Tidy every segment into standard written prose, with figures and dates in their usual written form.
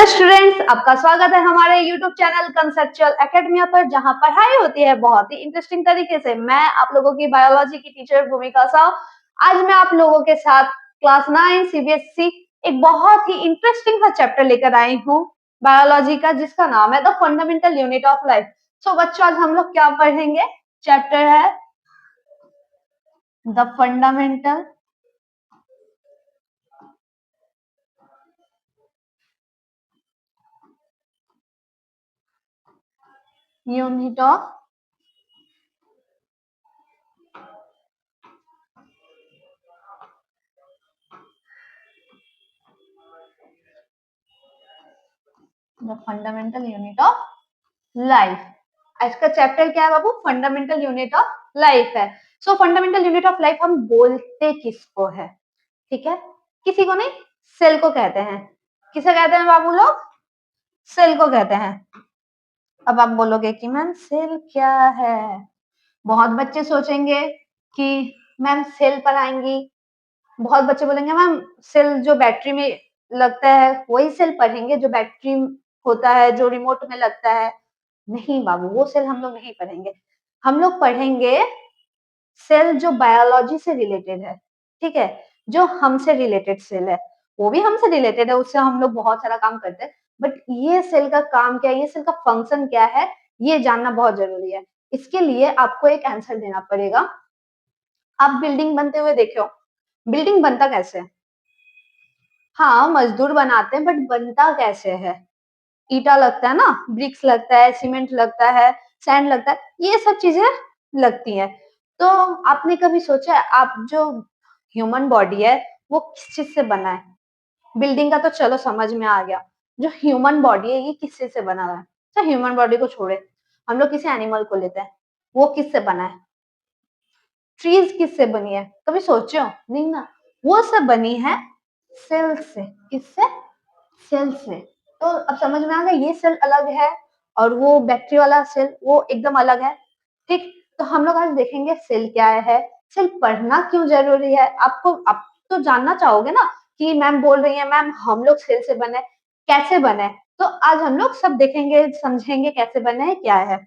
Students, आपका स्वागत है हमारे YouTube चैनल कंसेप्चुअल एकेडमिया पर, जहां पढ़ाई होती है बहुत ही इंटरेस्टिंग तरीके से। मैं आप लोगों की बायोलॉजी की टीचर भूमिका साव। आज मैं आप लोगों के साथ क्लास 9 CBSE एक बहुत ही इंटरेस्टिंग सा चैप्टर लेकर आई हूँ बायोलॉजी का, जिसका नाम है the fundamental unit of life. So बच्चों, आज हम लोग क्या पढ़ेंगे? चैप्टर है the fundamental unit of life. आज का चैप्टर क्या है बाबू? फंडामेंटल यूनिट ऑफ लाइफ है। So fundamental unit of life हम बोलते किसको है? ठीक है, किसी को नहीं, सेल को कहते हैं। किसे कहते हैं बाबू लोग? सेल को कहते हैं। अब आप बोलोगे कि मैम सेल क्या है? बहुत बच्चे सोचेंगे कि मैम सेल पढ़ाएंगी। बहुत बच्चे बोलेंगे मैम सेल जो बैटरी में लगता है वही सेल पढ़ेंगे, जो बैटरी होता है जो रिमोट में लगता है। नहीं बाबू, वो सेल हम लोग नहीं पढ़ेंगे। हम लोग पढ़ेंगे सेल जो बायोलॉजी से रिलेटेड है। ठीक है, जो हमसे रिलेटेड सेल है, वो भी हमसे रिलेटेड है, उससे हम लोग बहुत सारा काम करते हैं। बट ये सेल का काम क्या है, ये सेल का फंक्शन क्या है, ये जानना बहुत जरूरी है। इसके लिए आपको एक आंसर देना पड़ेगा। आप बिल्डिंग बनते हुए देखे हो, बिल्डिंग बनता कैसे है? हाँ, मजदूर बनाते हैं, बट बनता कैसे है? ईटा लगता है ना, ब्रिक्स लगता है, सीमेंट लगता है, सैंड लगता है, ये सब चीजें लगती हैं। तो आपने कभी सोचा है आप जो ह्यूमन बॉडी है वो किस चीज से बना है? बिल्डिंग का तो चलो समझ में आ गया, जो ह्यूमन बॉडी है ये किस चीज से बना हुआ है? तो ह्यूमन बॉडी को छोड़े, हम लोग किसी एनिमल को लेते हैं, वो किससे बना है? ट्रीज किससे बनी है? कभी सोचो नहीं ना, वो सब बनी है सेल से। किससे? सेल से। तो अब समझ में आ गया, ये सेल अलग है और वो बैक्टीरिया वाला सेल वो एकदम अलग है। ठीक, तो हम लोग आज देखेंगे सेल क्या है, सेल पढ़ना क्यों जरूरी है। आपको आप तो जानना चाहोगे ना कि मैम बोल रही है मैम हम लोग सेल से बने, कैसे बने? तो आज हम लोग सब देखेंगे, समझेंगे कैसे बने हैं, क्या है।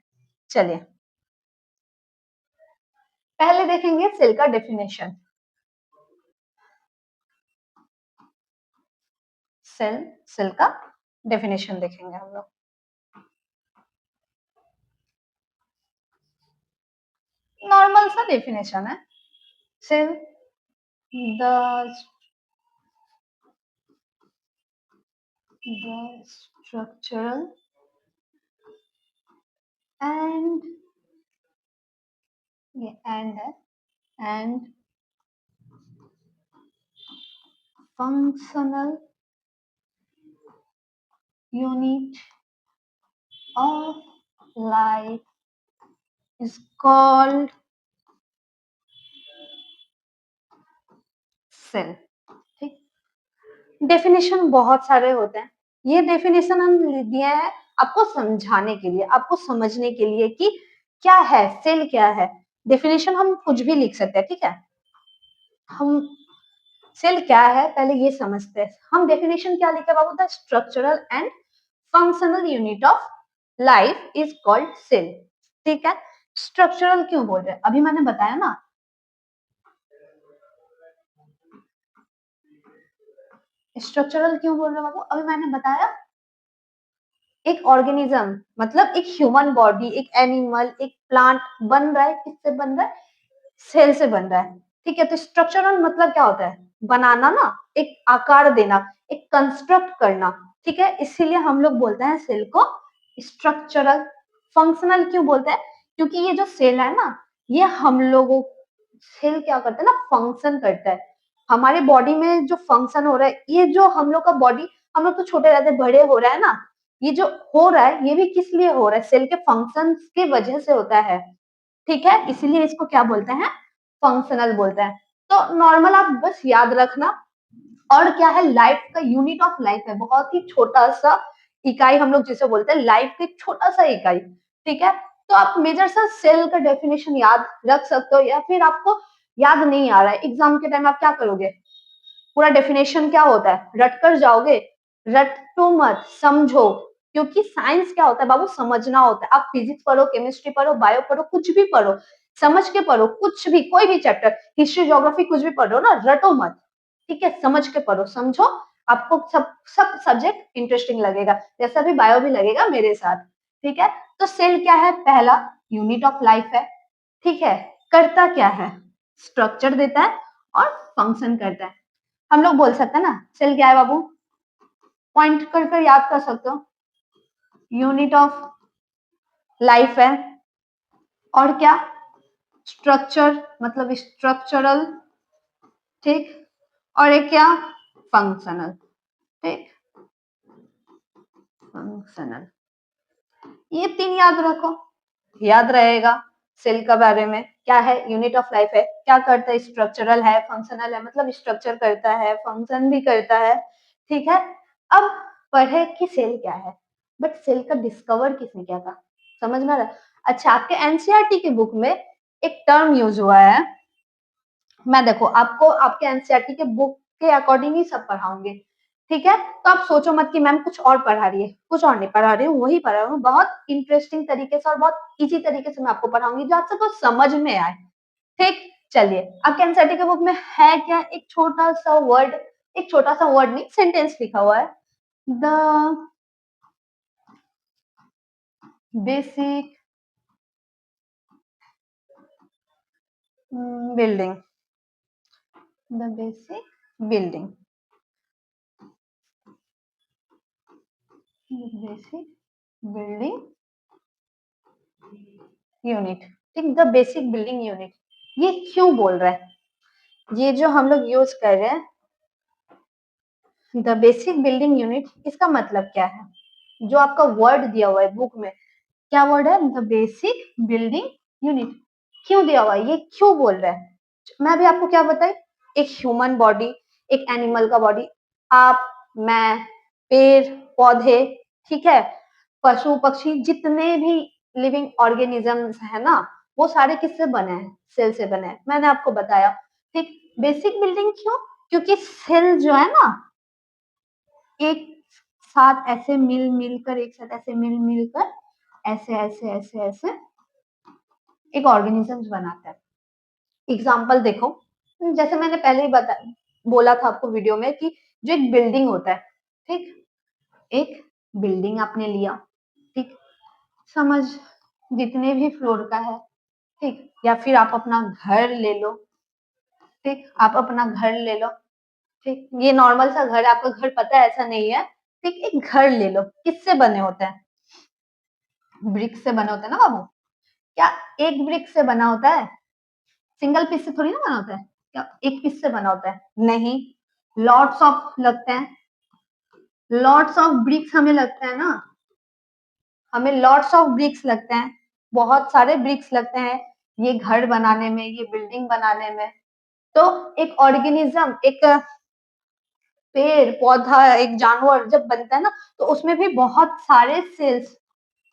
चलिए पहले देखेंगे सेल का डेफिनेशन। सेल सेल का डेफिनेशन देखेंगे हम लोग। नॉर्मल सा डेफिनेशन है। सेल the structural and ये and है and functional unit of life is called cell। ठीक, डेफिनेशन बहुत सारे होते हैं, ये डेफिनेशन हम दिए हैं आपको समझाने के लिए, आपको समझने के लिए कि क्या है सेल, क्या है। डेफिनेशन हम कुछ भी लिख सकते हैं, ठीक है। हम सेल क्या है पहले ये समझते हैं। हम डेफिनेशन क्या लिखे बाबू? The structural and functional unit of life is called cell. ठीक है, स्ट्रक्चरल क्यों बोल रहे हैं? अभी मैंने बताया ना, स्ट्रक्चरल क्यों बोल रहे हैं बाबू? अभी मैंने बताया एक ऑर्गेनिज्म मतलब एक ह्यूमन बॉडी, एक एनिमल, एक प्लांट बन रहा है, किससे बन रहा है? सेल से बन रहा है। ठीक है, तो स्ट्रक्चरल मतलब क्या होता है? बनाना ना, एक आकार देना, एक कंस्ट्रक्ट करना। ठीक है, इसीलिए हम लोग बोलते हैं सेल को स्ट्रक्चरल। फंक्शनल क्यों बोलते हैं? क्योंकि ये जो सेल है ना, ये हम लोगों, सेल क्या करता है ना, फंक्शन करता है। हमारे बॉडी में जो फंक्शन हो रहा है, ये जो हम लोग का बॉडी, हम लोग तो छोटे रहते बड़े हो रहा है ना, ये जो हो रहा है ये भी किस लिए हो रहा है? सेल के फंक्शन की वजह से होता है। ठीक है, इसीलिए इसको क्या बोलते हैं? फंक्शनल बोलते हैं। तो नॉर्मल आप बस याद रखना। और क्या है? लाइफ का यूनिट ऑफ लाइफ है, बहुत ही छोटा सा इकाई हम लोग जिसे बोलते हैं, लाइफ का एक छोटा सा इकाई। ठीक है, तो आप मेजर सा सेल का डेफिनेशन याद रख सकते हो, या फिर आपको याद नहीं आ रहा है एग्जाम के टाइम आप क्या करोगे? पूरा डेफिनेशन क्या होता है रट कर जाओगे? रटो मत, समझो, क्योंकि साइंस क्या होता है बाबू, समझना होता है। आप फिजिक्स पढ़ो, केमिस्ट्री पढ़ो, बायो पढ़ो, कुछ भी पढ़ो, समझ के पढ़ो, कुछ भी, कोई भी चैप्टर, हिस्ट्री, ज्योग्राफी, कुछ भी पढ़ो ना, रटो मत, ठीक है, समझ के पढ़ो, समझो, आपको सब सब सब्जेक्ट इंटरेस्टिंग लगेगा, जैसा भी बायो भी लगेगा मेरे साथ, ठीक है। तो सेल क्या है, पहला यूनिट ऑफ लाइफ है, ठीक है। करता क्या है, स्ट्रक्चर देता है और फंक्शन करता है। हम लोग बोल सकते हैं ना सेल क्या है बाबू, पॉइंट कर कर याद कर सकते हो, यूनिट ऑफ लाइफ है, और क्या, स्ट्रक्चर मतलब स्ट्रक्चरल, ठीक, और एक क्या, फंक्शनल, ठीक, फंक्शनल, ये तीन याद रखो, याद रहेगा। सेल के बारे में क्या है, यूनिट ऑफ लाइफ है, क्या करता है, स्ट्रक्चरल है, फंक्शनल है, मतलब स्ट्रक्चर करता है, फंक्शन भी करता है, ठीक है। अब पढ़े कि सेल क्या है, बट सेल का डिस्कवर किसने किया था, समझ में आ रहा है? अच्छा, आपके एनसीईआरटी की बुक में एक टर्म यूज हुआ है, मैं देखो आपको आपके एनसीईआरटी के बुक के अकॉर्डिंग ही सब पढ़ाऊंगी, ठीक है। तो आप सोचो मत कि मैम कुछ और पढ़ा रही है, कुछ और नहीं पढ़ा रही हूँ, वही पढ़ा रही हूँ, बहुत इंटरेस्टिंग तरीके से और बहुत इजी तरीके से मैं आपको पढ़ाऊंगी, जो आपसे कुछ समझ में आए, ठीक। चलिए, आपके एनसीईआरटी के बुक में है क्या, एक छोटा सा वर्ड, एक छोटा सा वर्ड नहीं, सेंटेंस लिखा हुआ है, the basic building, the basic building, basic building unit, ठीक, द बेसिक बिल्डिंग यूनिट। ये क्यों बोल रहे हैं, ये जो हम लोग यूज कर रहे हैं द बेसिक बिल्डिंग यूनिट, इसका मतलब क्या है, जो आपका वर्ड दिया हुआ है बुक में, क्या वर्ड है, द बेसिक बिल्डिंग यूनिट, क्यों दिया हुआ है, ये क्यों बोल रहे हैं, मैं अभी आपको क्या बताई, एक ह्यूमन बॉडी, एक एनिमल का बॉडी, आप, मैं, पेड़ पौधे, ठीक है, पशु पक्षी, जितने भी लिविंग ऑर्गेनिजम्स है ना, वो सारे किससे बने हैं, सेल से बने हैं, मैंने आपको बताया, ठीक। बेसिक बिल्डिंग क्यों, क्योंकि सेल जो है ना, एक साथ ऐसे मिल मिलकर, एक साथ ऐसे मिल मिलकर, ऐसे ऐसे ऐसे ऐसे एक ऑर्गेनिजम्स बनाता है। एग्जाम्पल देखो, जैसे मैंने पहले ही बोला था आपको वीडियो में कि जो एक बिल्डिंग होता है, ठीक, एक बिल्डिंग आपने लिया, ठीक, समझ, जितने भी फ्लोर का है, ठीक, या फिर आप अपना घर ले लो, ठीक, आप अपना घर ले लो, ठीक, ये नॉर्मल सा घर है, आपका घर पता है ऐसा नहीं है, ठीक, एक घर ले लो, किससे बने होते हैं, ब्रिक से बने होते हैं ना बाबू, क्या एक ब्रिक से बना होता है, सिंगल पीस से थोड़ी ना बना होता है, क्या एक पीस से बना होता है, नहीं, लॉट्स ऑफ लगते हैं, लॉट्स ऑफ ब्रिक्स हमें लगते हैं ना, हमें लॉट्स ऑफ ब्रिक्स लगते हैं, बहुत सारे ब्रिक्स लगते हैं ये घर बनाने में, ये बिल्डिंग बनाने में। तो एक ऑर्गेनिज्म, एक पेड़ पौधा, एक जानवर जब बनता है ना, तो उसमें भी बहुत सारे सेल्स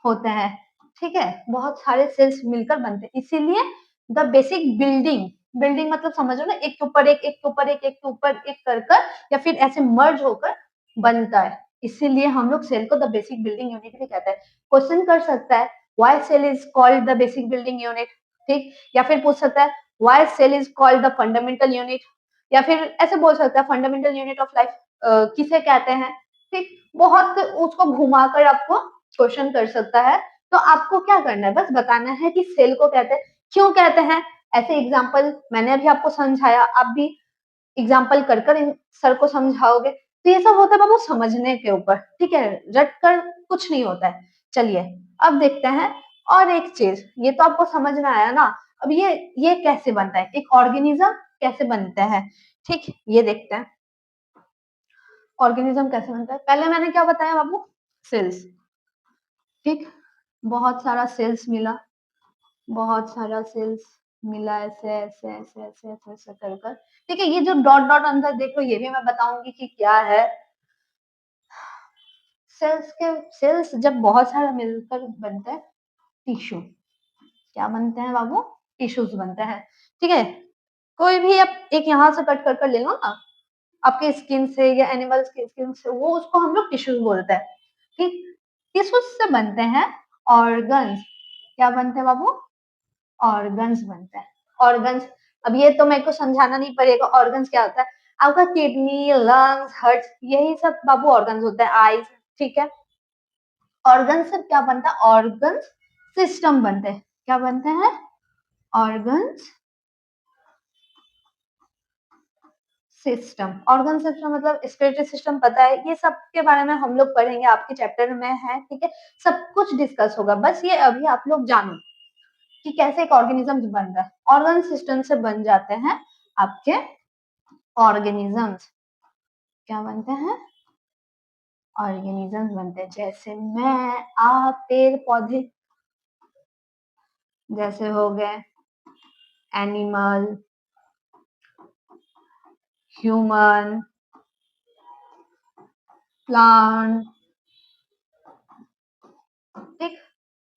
होते हैं, ठीक है, बहुत सारे सेल्स मिलकर बनते हैं, इसीलिए द बेसिक बिल्डिंग, बिल्डिंग मतलब समझो ना, एक के ऊपर एक, एक के ऊपर एक, एक के ऊपर एक कर कर, या फिर ऐसे मर्ज होकर बनता है, इसीलिए हम लोग सेल को द बेसिक बिल्डिंग यूनिट भी कहते हैं। क्वेश्चन कर सकता है why cell is called the basic building unit, ठीक, या फिर पूछ सकता है why cell is called the fundamental unit, या फिर ऐसे बोल सकता है फंडामेंटल यूनिट ऑफ लाइफ किसे कहते हैं, ठीक, बहुत उसको घुमाकर आपको क्वेश्चन कर सकता है। तो आपको क्या करना है, बस बताना है कि सेल को कहते हैं, क्यों कहते हैं, ऐसे एग्जाम्पल मैंने अभी आपको समझाया, आप भी एग्जाम्पल कर कर सर को समझाओगे, तो ये सब होता है बाबू समझने के ऊपर, ठीक है, रट कर कुछ नहीं होता है। चलिए, अब देखते हैं और एक चीज, ये तो आपको समझ में आया ना, अब ये कैसे बनता है, एक ऑर्गेनिज्म कैसे बनता है, ठीक, ये देखते हैं ऑर्गेनिज्म कैसे बनता है। पहले मैंने क्या बताया बाबू, सेल्स, ठीक, बहुत सारा सेल्स मिला, बहुत सारा सेल्स मिला, ऐसे ऐसे ऐसे ऐसे ऐसे ऐसे कर कर, ठीक है, ये जो डॉट डॉट अंदर देख लो, ये भी मैं बताऊंगी कि क्या है। सेल्स जब बहुत सारा मिलकर बनता है टिश्यू, क्या बनते हैं बाबू, टिश्यूज बनते हैं, ठीक है। कोई भी आप एक यहाँ से कट कर कर ले लो ना, आपके स्किन से या एनिमल्स की स्किन से, वो उसको हम लोग टिश्यूज बोलते हैं। ठीक, टिश्यूज से बनते हैं ऑर्गन्स। क्या बनते हैं बाबू? ऑर्गन्स बनते हैं। ऑर्गन्स, अब ये तो मेरे को समझाना नहीं पड़ेगा ऑर्गन्स क्या होता है। आपका किडनी, लंग्स, हार्ट, यही सब बाबू ऑर्गन्स होते हैं, आईज। ठीक है, ऑर्गन से क्या बनता है? ऑर्गन सिस्टम बनते हैं। क्या बनते हैं? Organs system. ऑर्गन सिस्टम मतलब रेस्पिरेटरी सिस्टम, पता है, ये सब के बारे में हम लोग पढ़ेंगे, आपके चैप्टर में है। ठीक है, सब कुछ डिस्कस होगा, बस ये अभी आप लोग जानो कि कैसे एक ऑर्गेनिज्म बन रहा है। ऑर्गन सिस्टम से बन जाते हैं आपके ऑर्गेनिजम्स। क्या बनते हैं? ऑर्गेनिजम्स बनते हैं, जैसे मैं, आप, पेड़ पौधे, जैसे हो गए एनिमल, ह्यूमन, प्लांट। ठीक,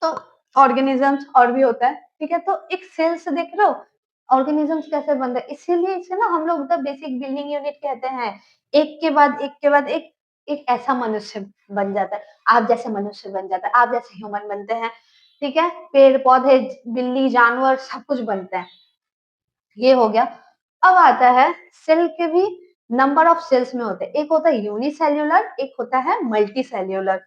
तो ऑर्गेनिजम्स और भी होता है। ठीक है, तो एक सेल से देख रहे हो ऑर्गेनिजम्स कैसे बनते हैं, इसीलिए इसे ना हम लोग द बेसिक बिल्डिंग यूनिट कहते हैं। एक के बाद एक के बाद एक, एक ऐसा मनुष्य बन जाता है, आप जैसे मनुष्य बन जाता है, आप जैसे ह्यूमन बनते हैं। ठीक है, पेड़ पौधे, बिल्ली, जानवर, सब कुछ बनते हैं। ये हो गया। अब आता है सेल के भी नंबर ऑफ सेल्स में होते हैं, एक होता है यूनिसेल्यूलर, एक होता है मल्टी सेल्यूलर।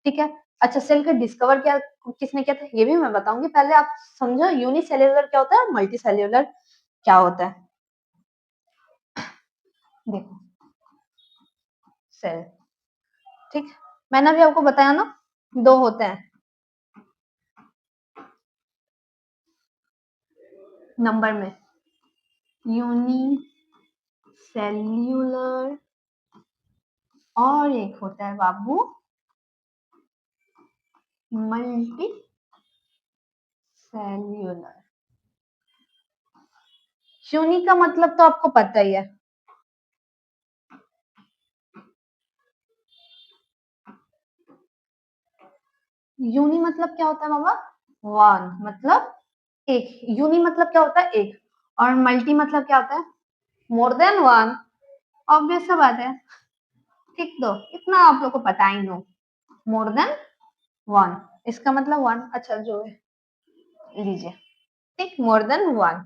ठीक है, अच्छा, सेल का डिस्कवर क्या किसने किया था ये भी मैं बताऊंगी, पहले आप समझो यूनिसेल्यूलर क्या होता है और मल्टी सेल्यूलर क्या होता है। देखो, सेल, ठीक, मैंने भी आपको बताया ना, दो होते हैं नंबर में, यूनिसेल्यूलर और एक होता है बाबू मल्टी सेल्यूलर। यूनि का मतलब तो आपको पता ही है, यूनि मतलब क्या होता है बाबा? वन मतलब एक। यूनि मतलब क्या होता है? एक। और मल्टी मतलब क्या होता है? More than one. ऑब्वियस सा बात है। ठीक, दो, इतना आप लोग को पता ही नो, मोर देन वन, इसका मतलब वन। अच्छा, जो है लीजिए, ठीक, मोर देन वन।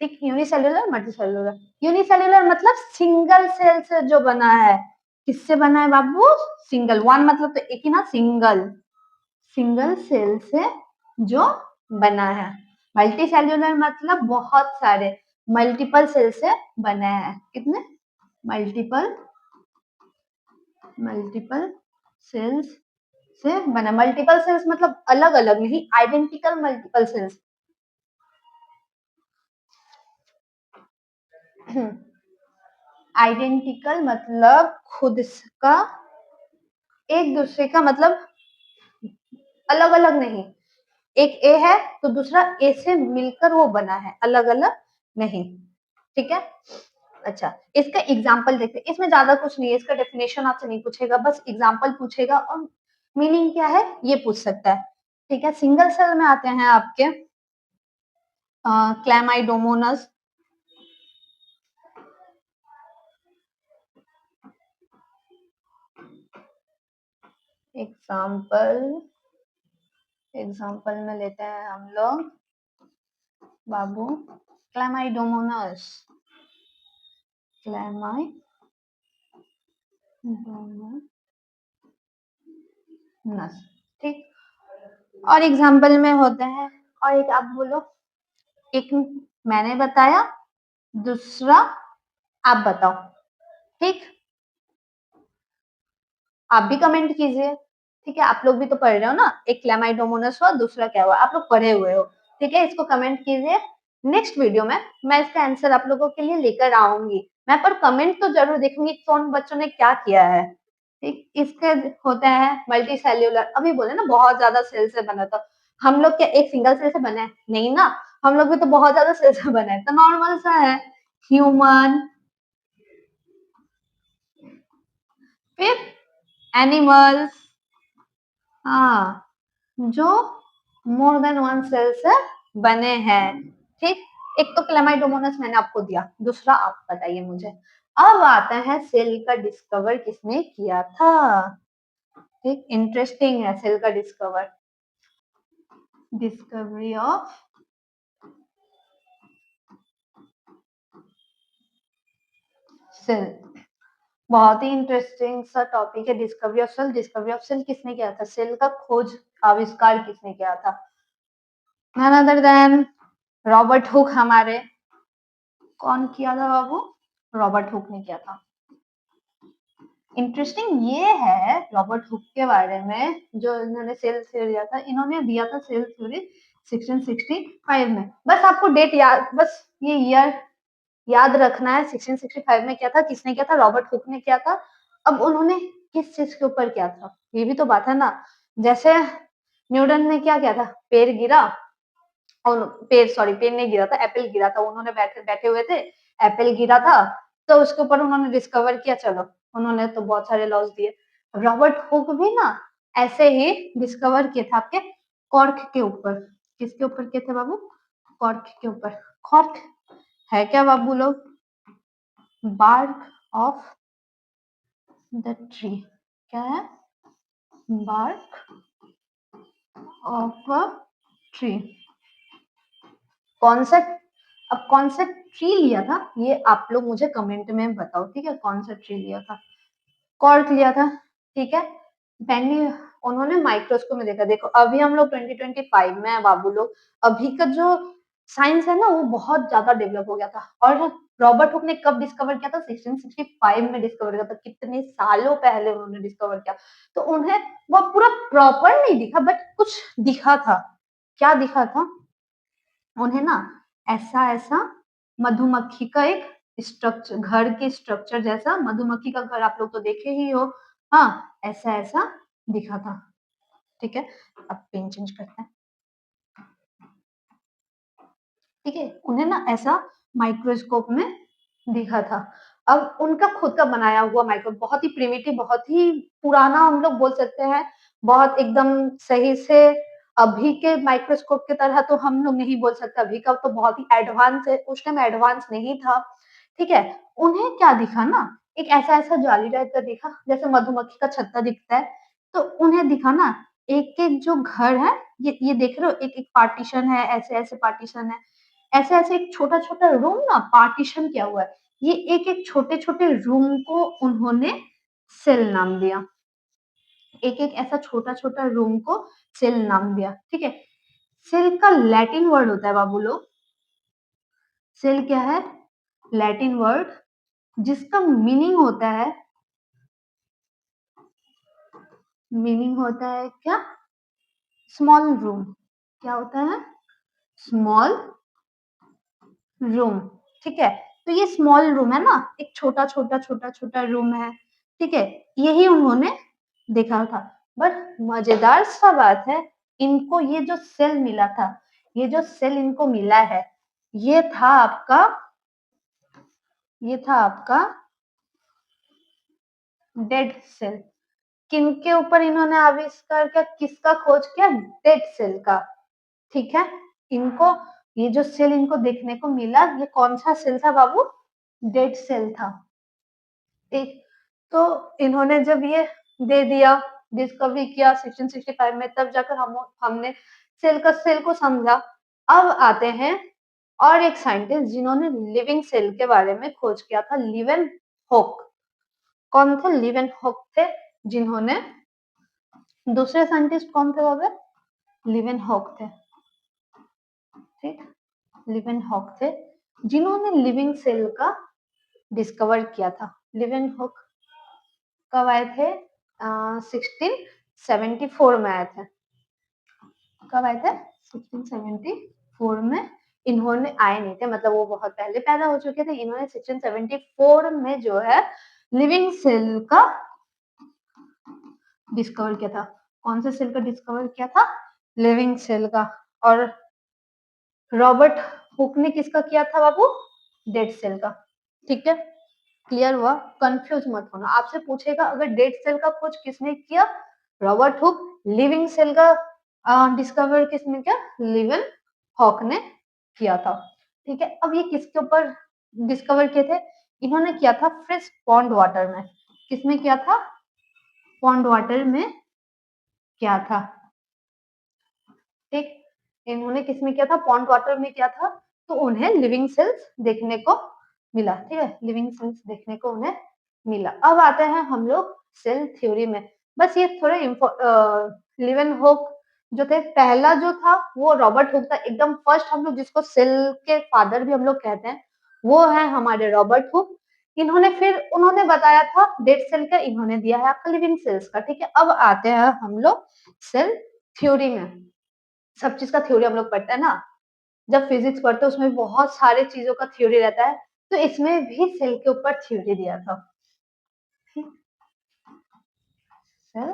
ठीक, यूनिसेल्युलर, मल्टीसेल्युलर। यूनिसेल्युलर मतलब सिंगल सेल से जो बना है। किससे बना है बाबू? सिंगल। वन मतलब तो एक ही ना, सिंगल, सिंगल सेल से जो बना है। मल्टी सेल्यूलर मतलब बहुत सारे, मल्टीपल सेल से बने हैं। कितने? मल्टीपल, मल्टीपल सेल्स से बना। मल्टीपल सेल्स मतलब अलग अलग नहीं, आइडेंटिकल मल्टीपल सेल्स। आइडेंटिकल मतलब खुद का, एक दूसरे का मतलब अलग अलग नहीं। एक ए है तो दूसरा ए से मिलकर वो बना है, अलग अलग नहीं। ठीक है, अच्छा, इसका एग्जाम्पल देखते हैं। इसमें ज्यादा कुछ नहीं है, इसका डेफिनेशन आपसे नहीं पूछेगा, बस एग्जाम्पल पूछेगा और मीनिंग क्या है ये पूछ सकता है। ठीक है, सिंगल सेल में आते हैं आपके क्लैमाइडोमोनास, एग्जाम्पल, एग्जाम्पल में लेते हैं हम लोग बाबू क्लैमाइडोमोनास, क्लैमाइडोमोनास। ठीक, और एग्जाम्पल में होते हैं, और एक आप बोलो, एक मैंने बताया, दूसरा आप बताओ। ठीक, आप भी कमेंट कीजिए। ठीक है, आप लोग भी तो पढ़ रहे हो ना, एक क्लैमाइडोमोनास हुआ, दूसरा क्या हुआ, आप लोग पढ़े हुए हो। ठीक है, इसको कमेंट कीजिए। नेक्स्ट वीडियो में मैं इसका आंसर आप लोगों के लिए लेकर आऊंगी। मैं पर कमेंट तो जरूर देखूंगी कौन बच्चों ने क्या किया है। ठीक, इसके होते हैं मल्टी सेल्यूलर, अभी बोले ना बहुत ज्यादा सेल से बना था। हम लोग क्या एक सिंगल सेल से बने हैं? नहीं ना, हम लोग भी तो बहुत ज्यादा सेल से बने हैं, तो नॉर्मल सा है। ह्यूमन, फिर एनिमल्स, हाँ, जो मोर देन वन सेल से बने हैं। ठीक, एक तो क्लेमाइडोमोनास मैंने आपको दिया, दूसरा आप बताइए मुझे। अब आता है सेल का डिस्कवर किसने किया था। ठीक, इंटरेस्टिंग है सेल का डिस्कवर। डिस्कवरी ऑफ सेल, बहुत ही इंटरेस्टिंग सा टॉपिक है discovery of cell. Discovery of cell किसने किया था, सेल का खोज आविष्कार किसने किया था, none other than Robert Hooke. हमारे कौन किया था बाबू, रॉबर्ट हुक ने किया था। इंटरेस्टिंग ये है रॉबर्ट हुक के बारे में, जो इन्होंने सेल थ्योरी दिया था, इन्होंने दिया था सेल थ्योरी 1665 में। बस आपको डेट याद, बस ये ईयर याद रखना है। 1665 में किया था, किसने किया था, रॉबर्ट हुक ने किया था। अब उन्होंने किस चीज के ऊपर किया था, ये भी तो बात है ना। जैसे न्यूटन ने क्या किया था, पेड़ गिरा, और पेड़ नहीं गिरा था, एप्पल गिरा था, उन्होंने बैठे बैठे हुए थे, एप्पल गिरा था, तो उसके ऊपर उन्होंने डिस्कवर किया, चलो उन्होंने तो बहुत सारे लॉज दिए। रॉबर्ट हुक भी ना ऐसे ही डिस्कवर किए थे आपके कॉर्क के ऊपर। किसके ऊपर किए थे बाबू, कॉर्क के ऊपर। कॉर्क है क्या बाबू लोग, बार्क ऑफ द ट्री, क्या है, बार्क ऑफ अ ट्री। कौन सा, अब कौन सा ट्री लिया था ये आप लोग मुझे कमेंट में बताओ, ठीक है, कौन सा ट्री लिया था, कॉर्क लिया था, ठीक है। मैंने उन्होंने माइक्रोस्कोप में देखा। देखो अभी हम लोग 2025 में है बाबू लोग, अभी का जो साइंस है ना वो बहुत ज्यादा डेवलप हो गया था। और रॉबर्ट हुक ने कब डिस्कवर किया था, 1665 में डिस्कवर किया था, कितने सालों पहले उन्होंने डिस्कवर किया। तो उन्हें वो पूरा प्रॉपर नहीं दिखा, बट कुछ दिखा था। क्या दिखा था उन्हें ना, ऐसा ऐसा मधुमक्खी का एक स्ट्रक्चर, घर के स्ट्रक्चर जैसा, मधुमक्खी का घर आप लोग तो देखे ही हो, हाँ ऐसा ऐसा दिखा था, ठीक है। अब पेन चेंज करते हैं, ठीक है। उन्हें ना ऐसा माइक्रोस्कोप में दिखा था। अब उनका खुद का बनाया हुआ माइक्रोस्कोप, बहुत ही प्रिमिटिव, बहुत ही पुराना हम लोग बोल सकते हैं, बहुत एकदम सही से। अभी के माइक्रोस्कोप की तरह तो हम लोग नहीं बोल सकते, अभी का तो बहुत ही एडवांस है, उस टाइम एडवांस नहीं था, ठीक है। उन्हें क्या दिखा ना, एक ऐसा ऐसा जाली टाइप का दिखा, जैसे मधुमक्खी का छत्ता दिखता है, तो उन्हें दिखा ना एक एक जो घर है, ये देख रहे हो, एक एक पार्टीशन है, ऐसे ऐसे पार्टीशन है, ऐसे ऐसे एक छोटा छोटा रूम ना पार्टीशन किया हुआ है। ये एक एक छोटे छोटे रूम को उन्होंने सेल नाम दिया, एक एक ऐसा छोटा छोटा रूम को सेल नाम दिया, ठीक है। सेल का लैटिन वर्ड होता है बाबू लोग, सेल क्या है, लैटिन वर्ड, जिसका मीनिंग होता है क्या, स्मॉल रूम। क्या होता है, स्मॉल रूम, ठीक है। तो ये स्मॉल रूम है ना, एक छोटा छोटा छोटा छोटा रूम है, ठीक है, यही उन्होंने देखा था। बट मजेदार सा बात है, इनको ये जो सेल मिला था, ये जो सेल इनको मिला है, ये था आपका, ये था आपका डेड सेल। किनके ऊपर इन्होंने आविष्कार किया, किसका खोज किया, डेड सेल का, ठीक है। इनको ये जो सेल इनको देखने को मिला, ये कौन सा सेल था बाबू, डेड सेल था, ठीक। तो इन्होंने जब ये दे दिया, डिस्कवरी किया 1665 में, तब जाकर हमने सेल को समझा। अब आते हैं और एक साइंटिस्ट जिन्होंने लिविंग सेल के बारे में खोज किया था, लिवेन हॉक। कौन थे, लिवेन हॉक थे, जिन्होंने, दूसरे साइंटिस्ट कौन थे बाबा, लिवेन हॉक थे, ठीक, लिवेन हॉक थे, जिन्होंने लिविंग सेल का डिस्कवर किया था। लिवेन हॉक कब आए थे, 1674 में आए थे। कब आए थे, 1674 में। इन्होंने आए नहीं थे, मतलब वो बहुत पहले पैदा हो चुके थे, इन्होंने 1674 में जो है लिविंग सेल का डिस्कवर किया था। कौन से सेल का डिस्कवर किया था, लिविंग सेल का। और रॉबर्ट हुक ने किसका किया था बाबू, डेड सेल का, ठीक है। क्लियर हुआ, कंफ्यूज मत होना, आपसे पूछेगा अगर डेड सेल का खोज किसने किया, रॉबर्ट हुक। लिविंग सेल का डिस्कवर किसने किया, लिवन हॉक ने किया था, ठीक है। अब ये किसके ऊपर डिस्कवर किए थे, इन्होंने किया था फिश पॉन्ड वाटर में। किसमें किया था? पॉन्ड वाटर में किया था। ठीक, इन्होंने किसमें किया था? पॉन्ड वाटर में किया था। तो उन्हें लिविंग सेल्स देखने को मिला। ठीक है, लिविंग सेल्स देखने को उन्हें मिला। अब आते हैं हम लोग सेल थ्योरी में। बस ये थोड़े लिवन हुक जो थे, पहला जो था वो रॉबर्ट हुक था। एकदम फर्स्ट हम लोग जिसको सेल के फादर भी हम लोग कहते हैं, वो है हमारे रॉबर्ट हुक। इन्होंने फिर उन्होंने बताया था डेड सेल का, इन्होंने दिया है आपका लिविंग सेल्स का। ठीक है, अब आते हैं हम लोग सेल थ्योरी में। सब चीज का थ्योरी हम लोग पढ़ते हैं ना, जब फिजिक्स पढ़ते हैं उसमें बहुत सारे चीजों का थ्योरी रहता है, तो इसमें भी सेल के ऊपर थ्योरी दिया था। Cell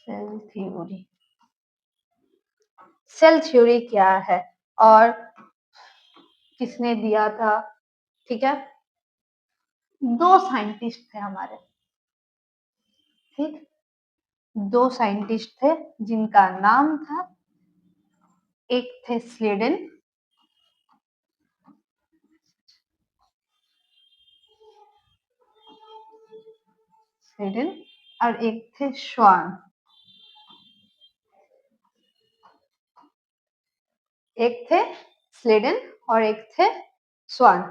cell theory, cell theory क्या है और किसने दिया था? ठीक है, दो साइंटिस्ट थे हमारे। ठीक, दो साइंटिस्ट थे जिनका नाम था, एक थे स्लेडन, स्लेडन, और एक थे श्वान। एक थे स्लेडन और एक थे स्वान।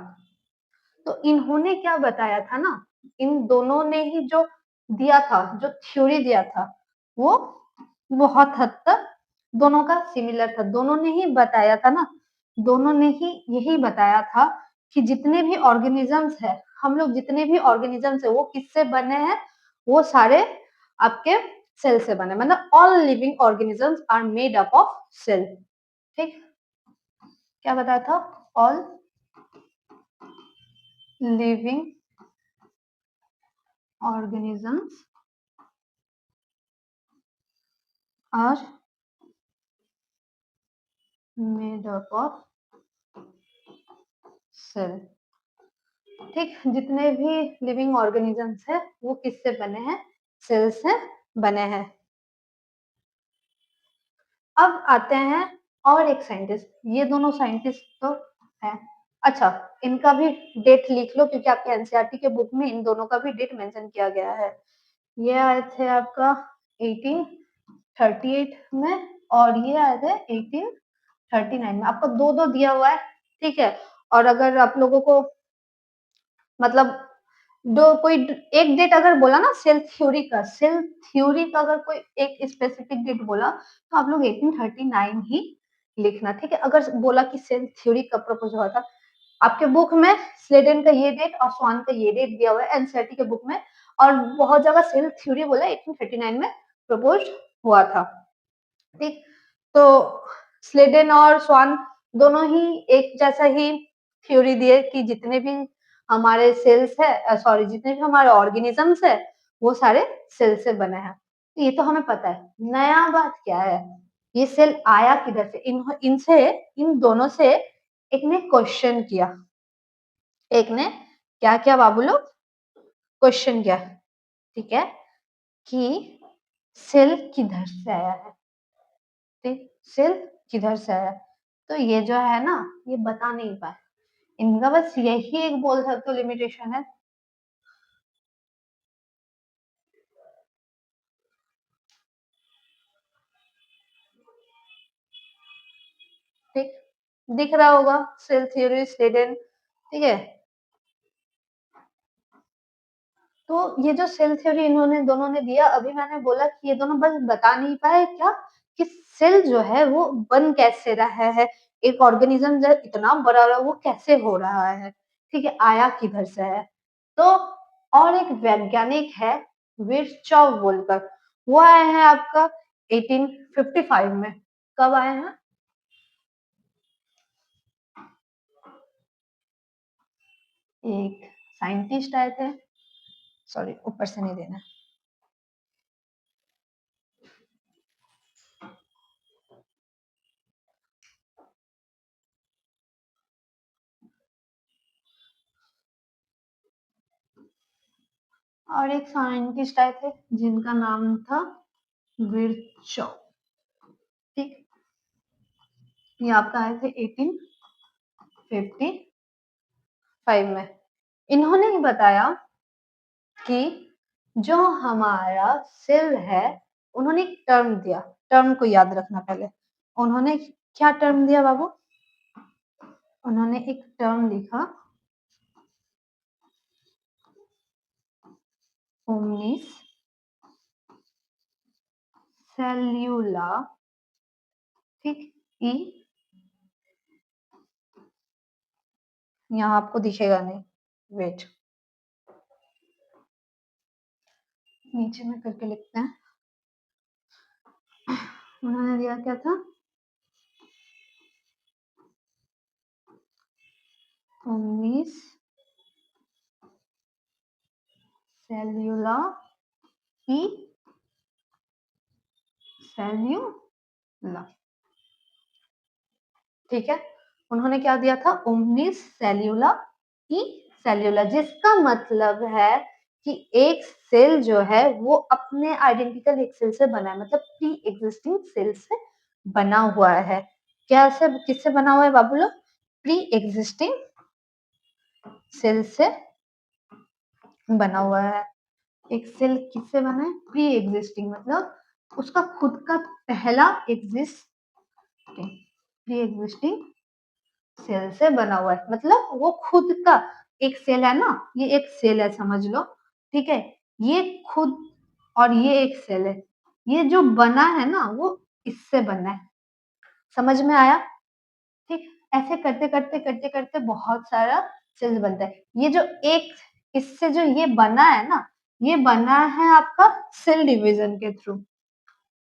तो इन्होंने क्या बताया था ना, इन दोनों ने ही जो दिया था, जो थ्योरी दिया था, वो बहुत हद तक दोनों का सिमिलर था। दोनों ने ही बताया था ना, दोनों ने ही यही बताया था कि जितने भी ऑर्गेनिजम्स है, हम लोग जितने भी ऑर्गेनिजम्स है वो किससे बने हैं? वो सारे आपके सेल से बने, मतलब all living organisms are made up of cell. ठीक, क्या बताया था? All living organisms are made up of cell। ठीक, जितने भी लिविंग ऑर्गेनिजम्स है वो किससे बने हैं? सेल से बने हैं। अब आते हैं और एक साइंटिस्ट, ये दोनों साइंटिस्ट तो हैं। अच्छा, इनका भी डेट लिख लो क्योंकि आपके एनसीईआरटी के बुक में इन दोनों का भी डेट मेंशन किया गया है। ये आए थे आपका 1838 में और ये आए थे 1839 में। आपको दो दो दिया हुआ है। ठीक है, और अगर आप लोगों को मतलब दो कोई एक डेट अगर बोला ना सेल थ्योरी का, सेल थ्योरी का अगर कोई एक स्पेसिफिक डेट बोला तो आप लोग 1839 ही लिखना। ठीक है, अगर बोला कि सेल थ्योरी कब प्रपोज हुआ था, आपके बुक में स्लेडन का ये डेट और स्वान का ये डेट दिया हुआ है एनसीईआरटी के बुक में, और बहुत जगह सेल थ्योरी बोला 1839 में प्रपोज हुआ था। ठीक, तो स्लेडन और स्वान दोनों ही एक जैसा ही थ्योरी दिए कि जितने भी हमारे सेल्स है, सॉरी जितने भी हमारे ऑर्गेनिजम्स है वो सारे सेल से बने हैं। तो ये तो हमें पता है। नया बात क्या है, ये सेल आया किधर से? इनसे, इन दोनों से एक ने क्वेश्चन किया, एक ने क्या किया बाबू लोग? क्वेश्चन किया। ठीक है, कि सेल किधर से आया है? ठीक, सेल किधर से आया? तो ये जो है ना, ये बता नहीं पाए। इनका बस यही एक बोल सकते हो लिमिटेशन है। ठीक, दिख रहा होगा सेल थ्योरी स्टेटेड। ठीक है, तो ये जो सेल थ्योरी इन्होंने दोनों ने दिया, अभी मैंने बोला कि ये दोनों बस बता नहीं पाए क्या कि सेल जो है वो बन कैसे रहा है, एक ऑर्गेनिज्म जो इतना बड़ा रहा वो कैसे हो रहा है। ठीक है, आया किधर से है? तो और एक वैज्ञानिक है विर्चॉव बोलकर, वो आए हैं आपका 1855 में। कब आए हैं? एक साइंटिस्ट आए थे, सॉरी ऊपर से नहीं देना, और एक साइंटिस्ट आए थे जिनका नाम था विर्चॉव। ठीक, ये आपका आए थे 1855 55 में। इन्होंने ही बताया कि जो हमारा सेल है, उन्होंने एक टर्म दिया, टर्म को याद रखना पहले। उन्होंने क्या टर्म दिया बाबू? उन्होंने एक टर्म लिखा, ओमनिस सेल्यूला, ठीक। ई, यहाँ आपको दिखेगा नहीं, वेट, नीचे में करके लिखते हैं। उन्होंने दिया क्या था? ओमनिस सेल्यूला ई सेल्यूला, ठीक है। उन्होंने क्या दिया था? ओमनिस सेल्यूला ई सेल्यूला, जिसका मतलब है कि एक सेल जो है वो अपने आइडेंटिकल एक सेल से बना है, मतलब प्री एग्जिस्टिंग सेल से बना हुआ है। कैसे, किससे बना हुआ है बाबू लोग? प्री एग्जिस्टिंग सेल से बना हुआ है। एक सेल किससे बना है? प्री एग्जिस्टिंग, मतलब उसका खुद का पहला प्री एग्जिस्टिंग सेल से बना हुआ है, मतलब वो खुद का एक सेल है ना, ये एक सेल है समझ लो, ठीक है। ये खुद, और ये एक सेल है, ये जो बना है ना वो इससे बना है, समझ में आया? ठीक। ऐसे करते करते करते करते बहुत सारा सेल्स बनता है। ये जो एक, इससे जो ये बना है ना, ये बना है आपका सेल डिवीजन के थ्रू।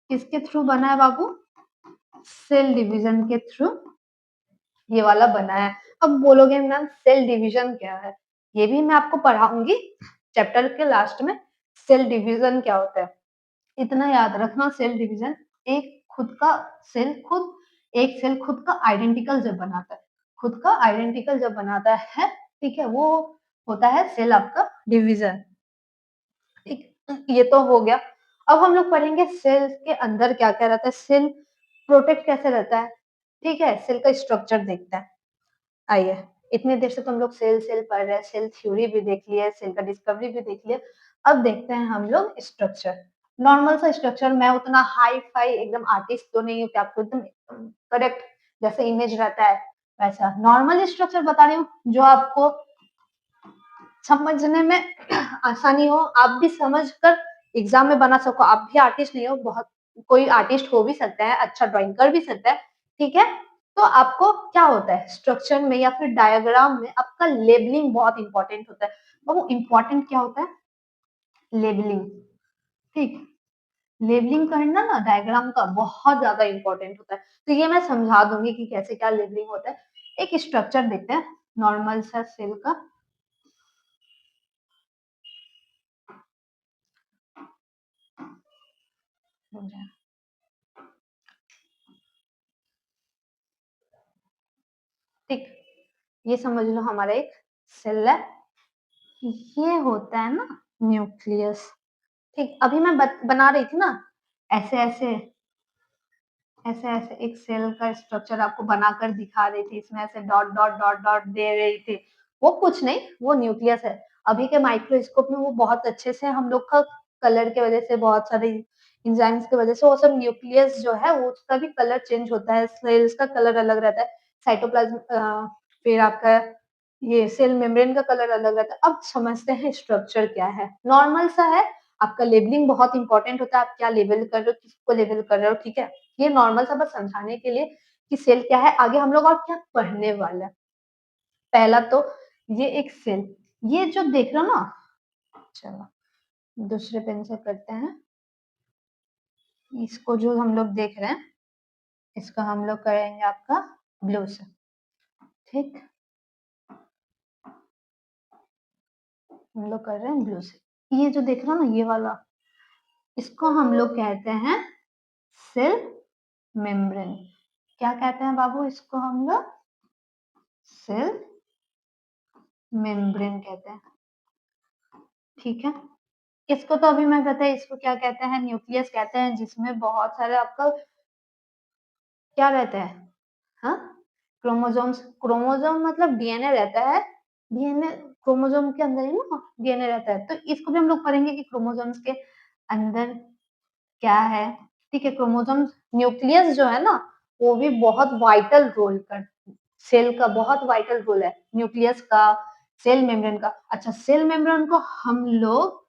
किसके थ्रू बना है बाबू? सेल डिवीजन के थ्रू ये वाला बना है। अब बोलोगे मैम सेल डिवीजन क्या है? ये भी मैं आपको पढ़ाऊंगी चैप्टर के लास्ट में, सेल डिवीजन क्या होता है। इतना याद रखना, सेल डिवीजन एक खुद का सेल, खुद एक सेल खुद का आइडेंटिकल जब बनाता है, खुद का आइडेंटिकल जब बनाता है, ठीक है, वो होता है सेल आपका डिवीजन। ठीक, ये तो हो गया। अब हम लोग पढ़ेंगे सेल के अंदर क्या क्या रहता है, सेल प्रोटेक्ट कैसे रहता है, ठीक है, सेल का स्ट्रक्चर देखते हैं। आइए, इतनी देर से तो हम लोग सेल सेल पढ़ रहे हैं, सेल थ्योरी भी देख लिया, सेल का डिस्कवरी भी देख लिया। अब देखते हैं हम लोग स्ट्रक्चर, नॉर्मल सा स्ट्रक्चर। मैं उतना हाई फाई एकदम आर्टिस्ट तो नहीं हूँ कि आपको एकदम करेक्ट जैसे इमेज रहता है वैसा, नॉर्मल स्ट्रक्चर बता रही हूँ जो आपको समझने में आसानी हो, आप भी समझ कर एग्जाम में बना सको। आप भी आर्टिस्ट नहीं हो, बहुत कोई आर्टिस्ट हो भी सकता है, अच्छा ड्राइंग कर भी सकता है, ठीक है। तो आपको क्या होता है स्ट्रक्चर में या फिर डायग्राम में, आपका लेबलिंग बहुत इंपॉर्टेंट होता है। वो इंपॉर्टेंट क्या होता है? लेबलिंग, ठीक। लेबलिंग करना ना डायग्राम का बहुत ज्यादा इंपॉर्टेंट होता है। तो ये मैं समझा दूंगी कि कैसे क्या लेबलिंग होता है। एक स्ट्रक्चर देखते हैं नॉर्मल सा सेल का। ठीक, ये समझ लो हमारा एक सेल है, ये होता है ना न्यूक्लियस। ठीक, अभी मैं बना रही थी ना, ऐसे ऐसे ऐसे ऐसे एक सेल का स्ट्रक्चर आपको बनाकर दिखा रही थी, इसमें ऐसे डॉट डॉट डॉट डॉट दे रही थी, वो कुछ नहीं, वो न्यूक्लियस है। अभी के माइक्रोस्कोप में वो बहुत अच्छे से हम लोग का कलर के वजह से, बहुत सारे इंजाइम्स की वजह से वो सब न्यूक्लियस जो है वो उसका भी कलर चेंज होता है, सेल्स का कलर अलग रहता है, साइटोप्लाज्म, फिर आपका ये सेल मेम्ब्रेन का कलर अलग रहता है। अब समझते हैं स्ट्रक्चर क्या है। नॉर्मल सा है, आपका लेबलिंग बहुत इंपॉर्टेंट होता है, आप क्या लेबल कर रहे हो, किसको लेबल कर रहे हो, ठीक है। ये नॉर्मल सा बस समझाने के लिए कि सेल क्या है। आगे हम लोग और क्या पढ़ने वाले हैं। पहला तो ये एक सेल, ये जो देख रहे हो ना, चलो दूसरे पेन से करते हैं। इसको जो हम लोग देख रहे हैं, इसको हम लोग करेंगे आपका ब्लू से, ठीक। हम लोग कर रहे हैं ब्लू से। ये जो देख रहे हो ना, ये वाला, इसको हम लोग कहते हैं सेल मेम्ब्रेन। क्या कहते हैं बाबू इसको? हम लोग सेल मेम्ब्रेन कहते हैं, ठीक है। इसको तो अभी मैं बताया, इसको क्या कहते हैं? न्यूक्लियस कहते हैं, जिसमें बहुत सारे आपका क्या रहता है, हाँ, क्रोमोसोम्स, क्रोमोसोम मतलब डीएनए रहता है, डीएनए क्रोमोसोम के अंदर ही ना डीएनए रहता है, तो इसको भी हम लोग पढ़ेंगे कि क्रोमोसोम्स के अंदर क्या है। ठीक है, क्रोमोसोम न्यूक्लियस जो है ना वो भी बहुत वाइटल रोल कर, सेल का बहुत वाइटल रोल है, न्यूक्लियस का, सेल मेम्ब्रेन का। अच्छा, सेल मेम्ब्रेन को हम लोग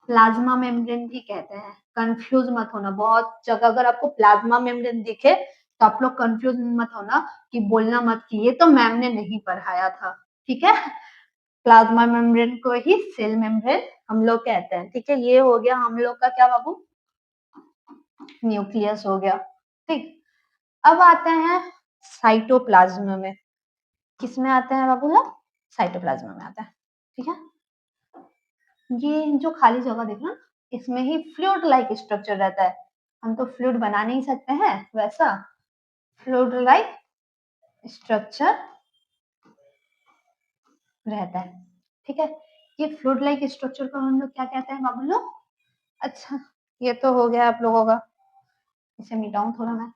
प्लाज्मा मेम्ब्रेन भी कहते हैं, कंफ्यूज मत होना। बहुत जगह अगर आपको प्लाज्मा मेम्ब्रेन दिखे तो आप लोग कंफ्यूज मत होना कि बोलना मत कि ये तो मैम ने नहीं पढ़ाया था। ठीक है, प्लाज्मा मेम्ब्रेन को ही सेल मेम्ब्रेन हम लोग कहते हैं। ठीक है, ये हो गया हम लोग का क्या बाबू, न्यूक्लियस हो गया। ठीक, अब आते हैं साइटोप्लाज्म में। किसमें आते हैं बाबू लोग, साइटोप्लाज्म में आता है। ठीक है, ये जो खाली जगह देख ना, इसमें ही फ्लूइड लाइक स्ट्रक्चर रहता है। हम तो फ्लूइड बना नहीं सकते हैं, वैसा फ्लूइड लाइक स्ट्रक्चर रहता है। ठीक है, ये फ्लूइड लाइक स्ट्रक्चर को हम लोग क्या कहते हैं बाबू लोग। अच्छा, ये तो हो गया आप लोगों का, इसे मिटाऊं थोड़ा मैं।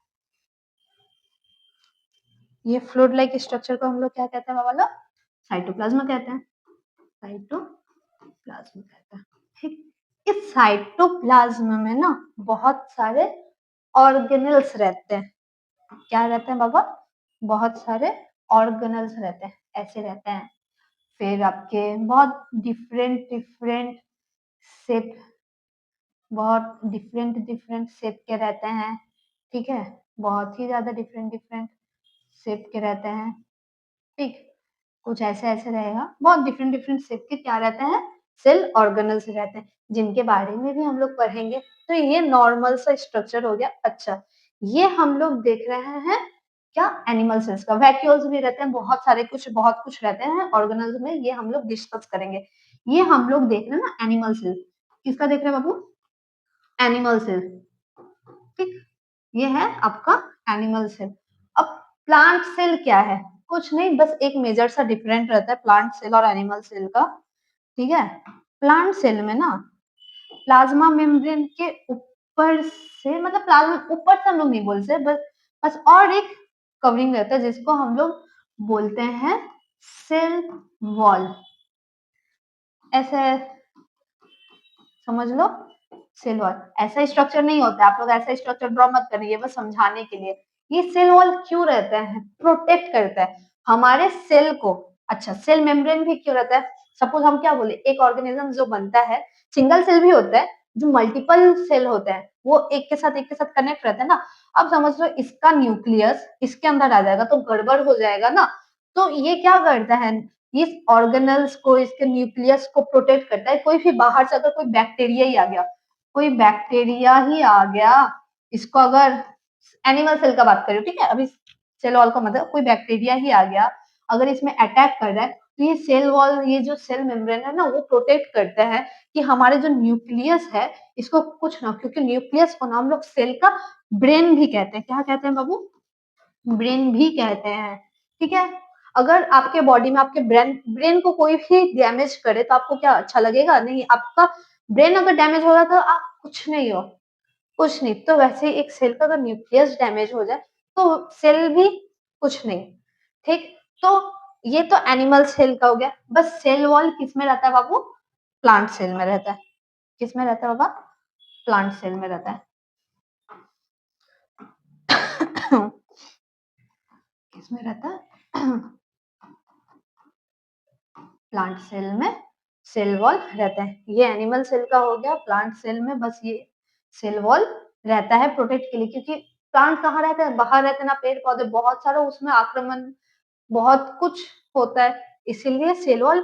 ये फ्लूइड लाइक स्ट्रक्चर को हम लोग क्या कहते हैं बाबा लोग, साइटोप्लाज्म कहते हैं, साइटोप्लाज्म कहते हैं। ठीक, इस साइटोप्लाज्म में ना बहुत सारे ऑर्गेनल्स रहते हैं। क्या रहते हैं बाबा, बहुत सारे ऑर्गेनल्स रहते हैं, ऐसे रहते हैं। फिर आपके बहुत डिफरेंट डिफरेंट शेप, बहुत डिफरेंट डिफरेंट शेप के रहते हैं। ठीक है, बहुत ही ज्यादा डिफरेंट डिफरेंट शेप के रहते हैं। ठीक, कुछ ऐसे ऐसे रहेगा, बहुत डिफरेंट डिफरेंट शेप के क्या रहते हैं, सेल ऑर्गेनल्स रहते हैं, जिनके बारे में भी हम लोग पढ़ेंगे। तो ये नॉर्मल सा स्ट्रक्चर हो गया। अच्छा, ये हम लोग देख रहे हैं क्या, एनिमल सेल्स का। वैक्यूल्स भी रहते हैं, बहुत कुछ रहते हैं ऑर्गेनल्स में, ये हम लोग डिस्कस करेंगे। ये हम लोग देख रहे हैं ना एनिमल सेल, किसका देख रहे हैं बाबू, एनिमल सेल। ठीक, ये है आपका एनिमल सेल। अब प्लांट सेल क्या है, कुछ नहीं, बस एक मेजर सा डिफरेंट रहता है प्लांट सेल और एनिमल सेल का। ठीक है, प्लांट सेल में ना प्लाज्मा मेम्ब्रेन के ऊपर से, मतलब प्लाज्मा ऊपर से हम लोग नहीं बोलते, बस बस और एक कवरिंग रहता है जिसको हम लोग बोलते हैं सेल वॉल। ऐसे समझ लो, सेल वॉल ऐसा स्ट्रक्चर नहीं होता है, आप लोग ऐसा स्ट्रक्चर ड्रॉ मत करिए, बस समझाने के लिए। ये सेल वॉल क्यों रहता है, प्रोटेक्ट करता है हमारे सेल को। अच्छा, सेल मेम्ब्रेन भी क्यों रहता है, सपोज हम क्या बोले, एक ऑर्गेनिज्म जो बनता है, सिंगल सेल भी होता है, जो मल्टीपल सेल होते हैं वो एक के साथ कनेक्ट रहता है ना। अब समझ लो इसका न्यूक्लियस इसके अंदर आ जाएगा तो गड़बड़ हो जाएगा ना। तो ये क्या करता है, इस ऑर्गेनल्स को, इसके न्यूक्लियस को प्रोटेक्ट करता है। कोई भी बाहर से अगर कोई बैक्टीरिया ही आ गया, कोई बैक्टीरिया ही आ गया, इसको अगर एनिमल सेल का बात करें, ठीक है, अभी सेल वॉल का मतलब कोई बैक्टीरिया ही आ गया, अगर इसमें अटैक कर रहा है तो ये सेल वॉल, ये जो सेल मेम्ब्रेन है ना वो प्रोटेक्ट करता है कि हमारे जो न्यूक्लियस है इसको कुछ ना, क्योंकि न्यूक्लियस को ना हम लोग सेल का ब्रेन भी कहते हैं। क्या कहते हैं बाबू, ब्रेन भी कहते हैं। ठीक है, अगर आपके बॉडी में आपके ब्रेन ब्रेन को कोई भी डैमेज करे तो आपको क्या अच्छा लगेगा, नहीं। आपका ब्रेन अगर डैमेज हो रहा तो आप कुछ नहीं हो, कुछ नहीं। तो वैसे ही एक सेल का अगर न्यूक्लियस डैमेज हो जाए तो सेल भी कुछ नहीं। ठीक, तो ये तो एनिमल सेल का हो गया। बस सेल वॉल किस में रहता है बाबू, प्लांट सेल में रहता है। किस में रहता है बाबा, प्लांट सेल में रहता है। किस में रहता है, प्लांट सेल में सेल वॉल रहता है। ये एनिमल सेल का हो गया, प्लांट सेल में बस ये सेल वॉल रहता है प्रोटेक्ट के लिए, क्योंकि प्लांट कहाँ रहता है, बाहर रहते हैं ना, पेड़ पौधे बहुत सारे, उसमें आक्रमण बहुत कुछ होता है, इसीलिए सेल वॉल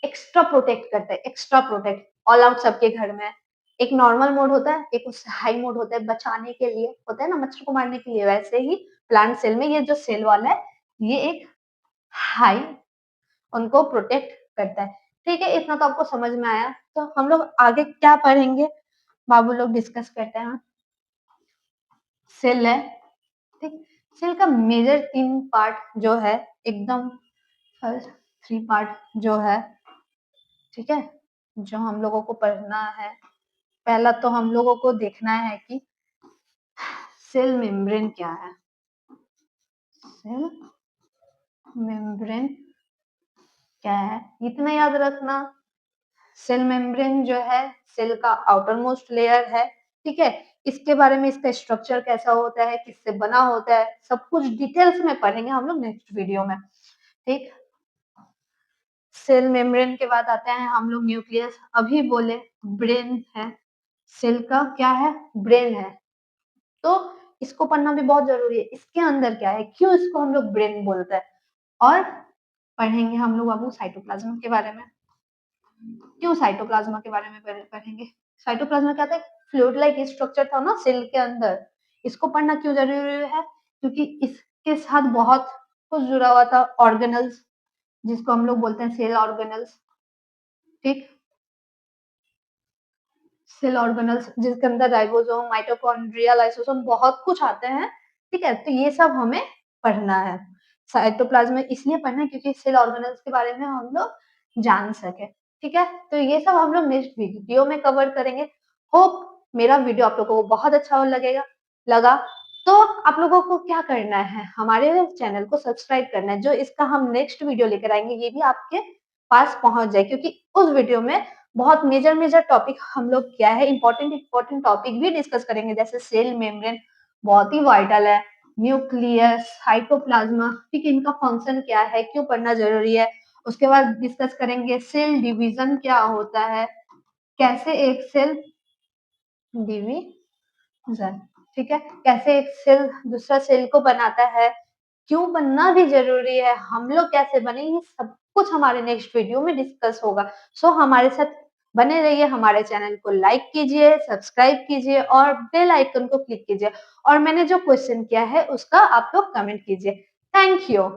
एक्स्ट्रा प्रोटेक्ट करता है, एक्स्ट्रा प्रोटेक्ट। ऑल आउट सबके घर में एक नॉर्मल मोड होता है, एक उससे हाई मोड होता है, बचाने के लिए होता है ना, मच्छर को मारने के लिए। वैसे ही प्लांट सेल में ये जो सेल वॉल है ये एक हाई उनको प्रोटेक्ट करता है। ठीक है, इतना तो आपको समझ में आया। तो हम लोग आगे क्या पढ़ेंगे बाबू लोग, डिस्कस करते हैं। सेल है, ठीक, सेल का मेजर 3 पार्ट जो है, एकदम फर्स्ट 3 पार्ट जो है, ठीक है, जो हम लोगों को पढ़ना है। पहला तो हम लोगों को देखना है कि सेल मेम्ब्रेन क्या है। सेल मेम्ब्रेन क्या है इतना याद रखना। सेल मेम्ब्रेन जो है सेल का आउटर मोस्ट लेयर है, ठीक है। इसके बारे में इसका स्ट्रक्चर कैसा होता है, किससे बना होता है, सब कुछ डिटेल्स में पढ़ेंगे हम लोग नेक्स्ट वीडियो में, ठीक। सेल मेम्ब्रेन के बाद आते हैं हम लोग न्यूक्लियस। अभी बोले ब्रेन है, सेल का क्या है, ब्रेन है, तो इसको पढ़ना भी बहुत जरूरी है। इसके अंदर क्या है, क्यों इसको हम लोग ब्रेन बोलते हैं, और पढ़ेंगे हम लोग बाबू साइटोप्लाज्म के बारे में। क्यों साइटोप्लाज्मा के बारे में पढ़ेंगे। साइटोप्लाज्मा क्या था, फ्लूइड लाइक स्ट्रक्चर था ना सेल के अंदर। इसको पढ़ना क्यों जरूरी है, क्योंकि इसके साथ बहुत कुछ जुड़ा हुआ था, ऑर्गेनल्स, जिसको हम लोग बोलते हैं सेल ऑर्गेनल्स, ठीक। सेल ऑर्गेनल्स जिसके अंदर राइबोसोम, माइटोकॉन्ड्रिया, लाइसोसोम बहुत कुछ आते हैं, ठीक है। तो ये सब हमें पढ़ना है। साइटोप्लाज्म इसलिए पढ़ना है क्योंकि सेल ऑर्गेनल्स के बारे में हम लोग जान सके, ठीक है। तो ये सब हम लोग नेक्स्ट वीडियो में कवर करेंगे। होप मेरा वीडियो आप लोगों को बहुत अच्छा लगा। तो आप लोगों को क्या करना है, हमारे चैनल को सब्सक्राइब करना है, जो इसका हम नेक्स्ट वीडियो लेकर आएंगे ये भी आपके पास पहुंच जाए, क्योंकि उस वीडियो में बहुत मेजर टॉपिक हम लोग क्या है, इंपॉर्टेंट टॉपिक भी डिस्कस करेंगे, जैसे सेल मेम्ब्रेन बहुत ही वाइटल है, न्यूक्लियस, साइटोप्लाज्मा, ठीक है, इनका फंक्शन क्या है, क्यों पढ़ना जरूरी है। उसके बाद डिस्कस करेंगे सेल डिवीजन क्या होता है, कैसे एक सेल डिवीजन, ठीक है, कैसे एक सेल दूसरा सेल को बनाता है, क्यों बनना भी जरूरी है, हम लोग कैसे बने, ये सब कुछ हमारे नेक्स्ट वीडियो में डिस्कस होगा। सो हमारे साथ बने रहिए, हमारे चैनल को लाइक कीजिए, सब्सक्राइब कीजिए और बेल आइकन को क्लिक कीजिए, और मैंने जो क्वेश्चन किया है उसका आप लोग कमेंट कीजिए। Thank you.